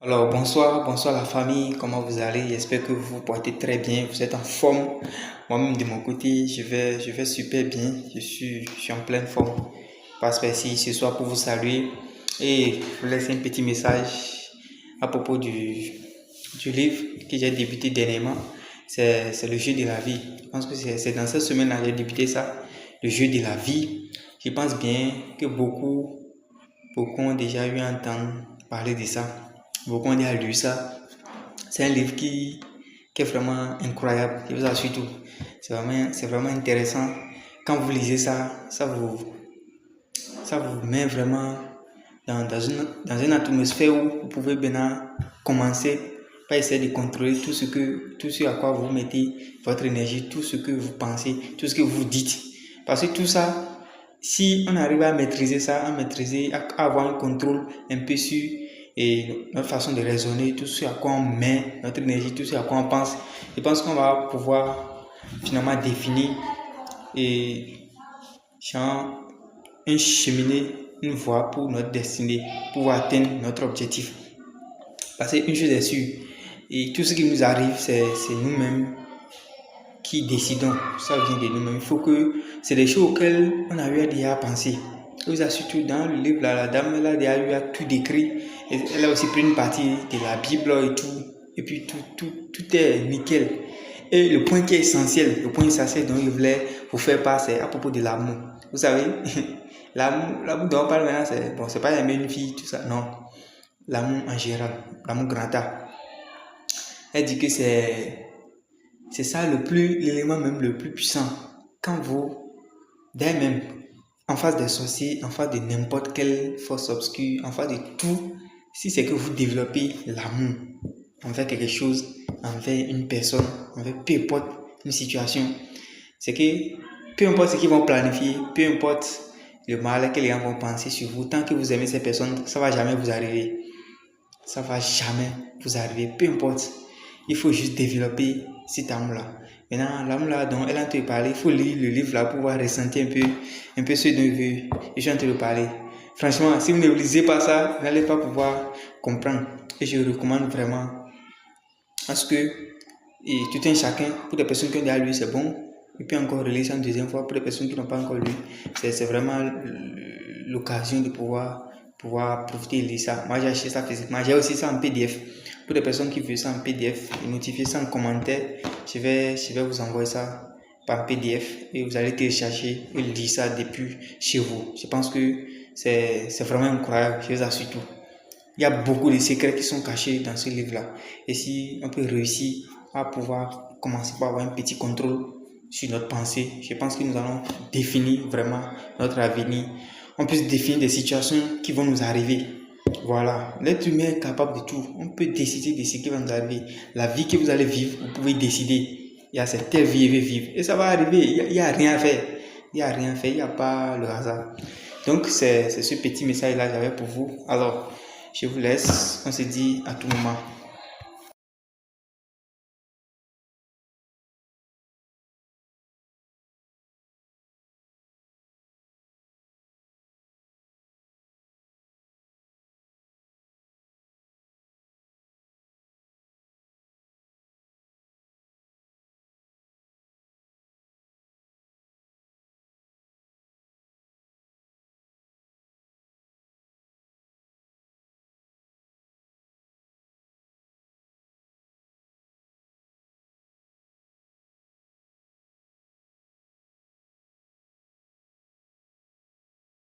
Alors, bonsoir la famille, comment vous allez? J'espère que vous vous portez très bien, vous êtes en forme. Moi-même de mon côté, je vais super bien, je suis en pleine forme. Je passe par ici ce soir pour vous saluer et vous laisser un petit message à propos du livre que j'ai débuté dernièrement. C'est le jeu de la vie. Je pense que c'est dans cette semaine-là que j'ai débuté ça, le jeu de la vie. Je pense bien que beaucoup ont déjà eu à entendre parler de ça. Beaucoup ont déjà lu ça. C'est un livre qui est vraiment incroyable, je vous assure tout. C'est vraiment intéressant. Quand vous lisez ça, ça vous met vraiment dans une atmosphère où vous pouvez maintenant commencer par essayer de contrôler tout ce à quoi vous mettez votre énergie, tout ce que vous pensez, tout ce que vous dites. Parce que tout ça, si on arrive à maîtriser ça, à avoir un contrôle un peu sur notre façon de raisonner, tout ce à quoi on met notre énergie, tout ce à quoi on pense, je pense qu'on va pouvoir finalement définir et genre, un cheminer, une voie pour notre destinée, pour atteindre notre objectif. Parce qu'une chose est sûre, et tout ce qui nous arrive, c'est nous-mêmes qui décidons. Ça vient de nous-mêmes. Il faut que c'est des choses auxquelles on a eu à déjà penser. Vous avez surtout dans le livre, là, la dame, elle a déjà eu à tout décrit. Et elle a aussi pris une partie de la Bible et tout. Et puis tout est nickel. Et le point qui est essentiel, le point essentiel dont je voulais vous faire part, c'est à propos de l'amour. Vous savez, l'amour dont on parle maintenant, c'est pas aimer une fille, tout ça, non. L'amour en général, l'amour grand A. Elle dit que c'est ça l'élément même le plus puissant. Quand vous, même en face des sorciers, en face de n'importe quelle force obscure, en face de tout, si c'est que vous développez l'amour envers quelque chose, envers une personne, envers peu importe une situation, c'est que peu importe ce qu'ils vont planifier, peu importe le mal que les gens vont penser sur vous, tant que vous aimez ces personnes, ça ne va jamais vous arriver. Ça ne va jamais vous arriver, peu importe. Il faut juste développer cet amour-là. Maintenant, l'amour-là dont elle est en train de parler, il faut lire le livre-là pour pouvoir ressentir un peu ce dont je suis en train de parler. Franchement, si vous ne lisez pas ça, vous n'allez pas pouvoir comprendre. Et je recommande vraiment à ce que tout un chacun, pour les personnes qui ont déjà lu, c'est bon. Et puis encore relire ça une deuxième fois pour les personnes qui n'ont pas encore lu. C'est vraiment l'occasion de pouvoir profiter de lire ça. Moi, j'ai acheté ça physiquement. J'ai aussi ça en PDF. Pour les personnes qui veulent ça en PDF, notifiez ça en commentaire. Je vais vous envoyer ça par PDF et vous allez télécharger et lire ça depuis chez vous. Je pense que c'est vraiment incroyable. Je vous assure tout. Il y a beaucoup de secrets qui sont cachés dans ce livre-là. Et si on peut réussir à pouvoir commencer par avoir un petit contrôle sur notre pensée, je pense que nous allons définir vraiment notre avenir. On peut définir des situations qui vont nous arriver. Voilà, l'être humain est capable de tout. On peut décider de ce qui va nous arriver. La vie que vous allez vivre, vous pouvez décider. Il y a cette telle vie que je vais vivre. Et ça va arriver. Il n'y a rien à faire. Il n'y a rien à faire. Il n'y a pas le hasard. Donc, c'est ce petit message-là que j'avais pour vous. Alors, je vous laisse. On se dit à tout moment.